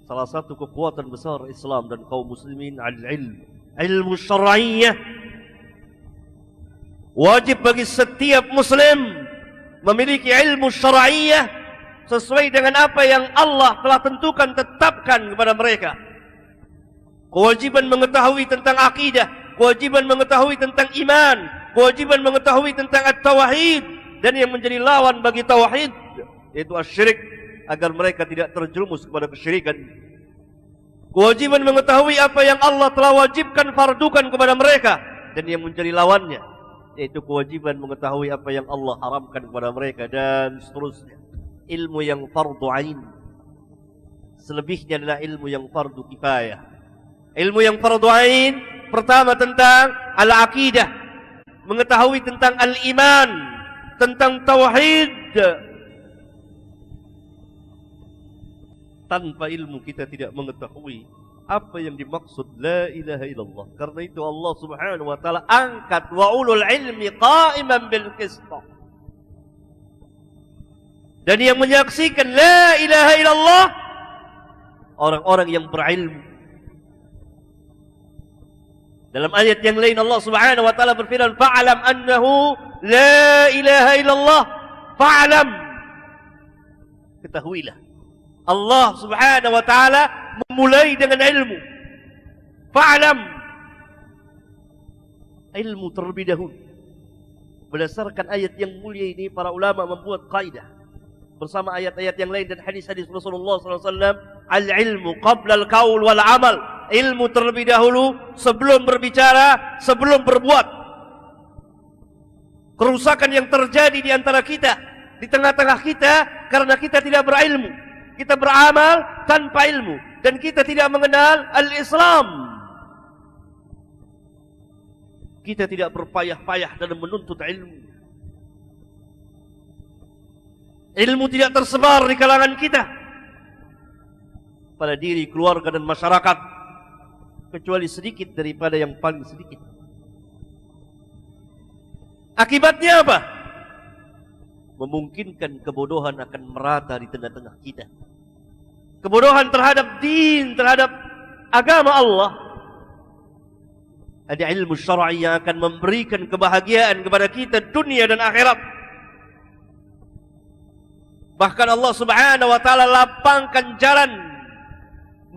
salah satu kekuatan besar Islam dan kaum muslimin al-ilm, ilmu syar'iyyah. Wajib bagi setiap muslim memiliki ilmu syar'iyyah sesuai dengan apa yang Allah telah tentukan, tetapkan kepada mereka. Kewajiban mengetahui tentang akidah, kewajiban mengetahui tentang iman, kewajiban mengetahui tentang at-tauhid, dan yang menjadi lawan bagi tauhid yaitu asyirik, agar mereka tidak terjerumus kepada kesyirikan. Kewajiban mengetahui apa yang Allah telah wajibkan, fardukan kepada mereka, dan yang menjadi lawannya yaitu kewajiban mengetahui apa yang Allah haramkan kepada mereka, dan seterusnya. Ilmu yang fardu ain, selebihnya adalah ilmu yang fardu kifayah. Ilmu yang fardu ain pertama tentang al-aqidah, mengetahui tentang al-iman, tentang tauhid. Tanpa ilmu kita tidak mengetahui apa yang dimaksud la ilaha illallah. Karena itu Allah Subhanahu wa taala angkat wa ulul ilmi qa'iman bil qist. Dan yang menyaksikan la ilaha illallah orang-orang yang berilmu. Dalam ayat yang lain Allah Subhanahu wa taala berfirman, fa'lam annahu la ilaha illallah, fa'lam. Ketahuilah, Allah Subhanahu wa taala memulai dengan ilmu. Fa'lam, ilmu terlebih dahulu. Berdasarkan ayat yang mulia ini, para ulama membuat kaidah bersama ayat-ayat yang lain dan hadis-hadis Rasulullah SAW. Al-ilmu qabla al-qaul wal amal. Ilmu terlebih dahulu sebelum berbicara, sebelum berbuat. Kerusakan yang terjadi di antara kita, di tengah-tengah kita, karena kita tidak berilmu. Kita beramal tanpa ilmu, dan kita tidak mengenal al-Islam. Kita tidak berpayah-payah dalam menuntut ilmu. Ilmu tidak tersebar di kalangan kita, pada diri, keluarga, dan masyarakat, kecuali sedikit daripada yang paling sedikit. Akibatnya apa? Memungkinkan kebodohan akan merata di tengah-tengah kita. Kebodohan terhadap din, terhadap agama Allah. Ada ilmu syar'i yang akan memberikan kebahagiaan kepada kita dunia dan akhirat. Bahkan Allah Subhanahu wa taala lapangkan jalan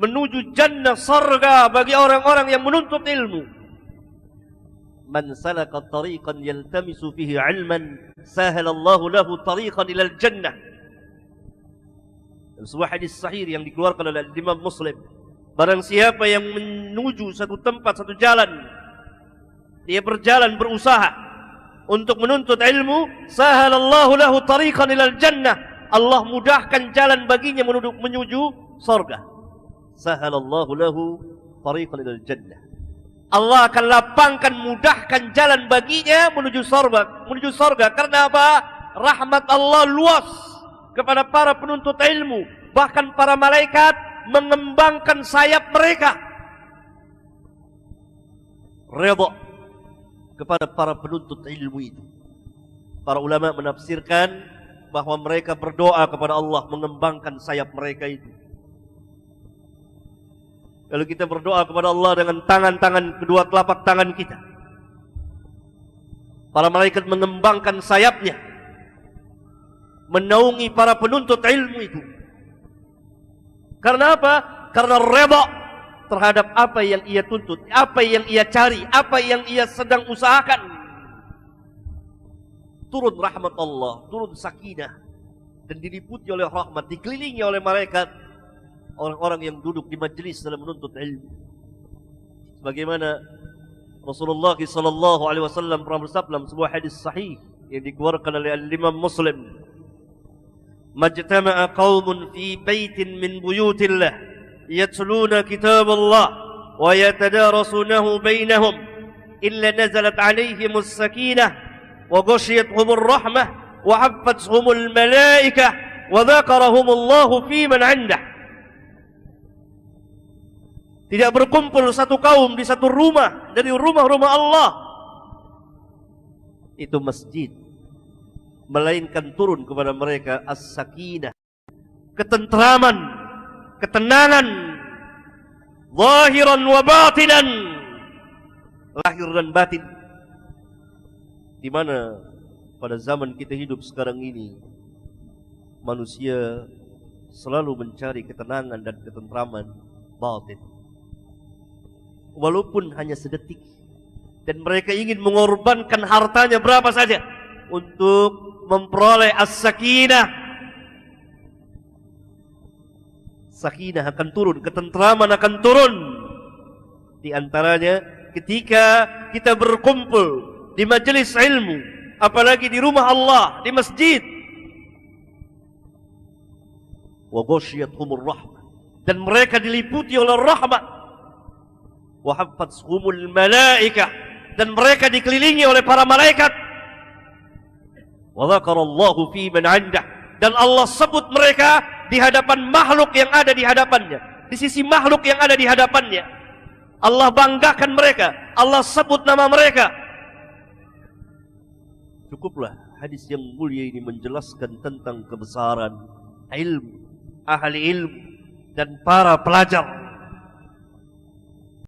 menuju jannah, surga bagi orang-orang yang menuntut ilmu. Man salaka tariqan yaltamisu fihi ilman sahalallahu lahu tariqan ilal jannah. Sebuah hadis sahih yang dikeluarkan oleh Imam Muslim. Barang siapa yang menuju satu tempat, satu jalan, dia berjalan, berusaha untuk menuntut ilmu, sahalallahu lahu tariqan ilal jannah. Allah mudahkan jalan baginya menuju surga. Sahalallahu lahu tariqan ilal jannah. Allah akan lapangkan, mudahkan jalan baginya menuju surga. Karena apa? Rahmat Allah luas kepada para penuntut ilmu. Bahkan para malaikat mengembangkan sayap mereka, redha kepada para penuntut ilmu itu. Para ulama menafsirkan bahwa mereka berdoa kepada Allah mengembangkan sayap mereka itu. Kalau kita berdoa kepada Allah dengan tangan-tangan, kedua telapak tangan kita, para malaikat mengembangkan sayapnya, menaungi para penuntut ilmu itu. Karena apa? Karena redha terhadap apa yang ia tuntut, apa yang ia cari, apa yang ia sedang usahakan. Turun rahmat Allah, turun sakinah, dan diliputi oleh rahmat, dikelilingi oleh malaikat orang-orang yang duduk di majelis dalam menuntut ilmu. Sebagaimana Rasulullah SAW pernah bersabda dalam sebuah hadis sahih yang dikeluarkan oleh Imam Muslim, majtama'a qaumun fi baitin min buyutillah yatluna kitab Allah wa yatadarasunahu bainahum illa nazalat alaihimus sakinah wa ghashiyatuhumur rahmah wa haffathumul malaikah wa dzakarahumullahu fi man 'indah. Tidak berkumpul satu kaum di satu rumah dari rumah-rumah Allah, itu masjid, melainkan turun kepada mereka as-sakinah, ketentraman, ketenangan zahiran wa batinan, lahir dan batin. Di mana pada zaman kita hidup sekarang ini manusia selalu mencari ketenangan dan ketentraman batin, walaupun hanya sedetik, dan mereka ingin mengorbankan hartanya berapa saja untuk memperoleh as-sakinah. Sakinah akan turun, ketentraman akan turun. Di antaranya ketika kita berkumpul di majelis ilmu, apalagi di rumah Allah, di masjid. Wa ghasyiyatuhumur rahmah, dan mereka diliputi oleh rahmat. Wa haffathumul malaikah, dan mereka dikelilingi oleh para malaikat. Wa dzakarallahu fi man 'indah, dan Allah sebut mereka di hadapan makhluk yang ada di hadapannya, di sisi makhluk yang ada di hadapannya. Allah banggakan mereka, Allah sebut nama mereka. Cukuplah hadis yang mulia ini menjelaskan tentang kebesaran ilmu, ahli ilmu, dan para pelajar.